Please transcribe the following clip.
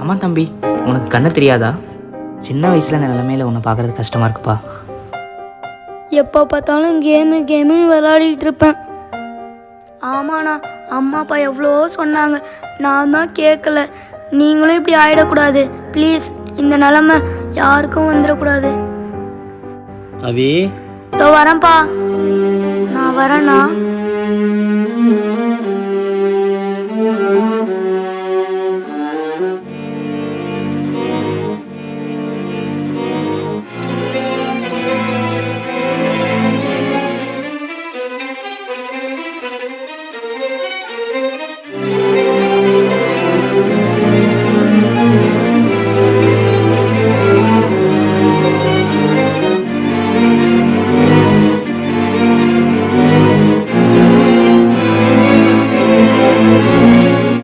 ஆமாம் தம்பி, உனக்கு கண்ணு தெரியாதா? சின்ன வயசில் இந்த நிலமையில உன்னை பார்க்குறது கஷ்டமாக இருக்குப்பா. எப்போ பார்த்தாலும் கேமு விளையாடிட்டு இருப்பேன். ஆமாண்ணா, அம்மா அப்பா எவ்வளோ சொன்னாங்க, நான் தான் கேட்கல. நீங்களும் இப்படி ஆகிடக்கூடாது ப்ளீஸ். இந்த நிலமை யாருக்கும் வந்துடக்கூடாது. அவி, இதோ வரேன்ப்பா, நான் வரேண்ணா.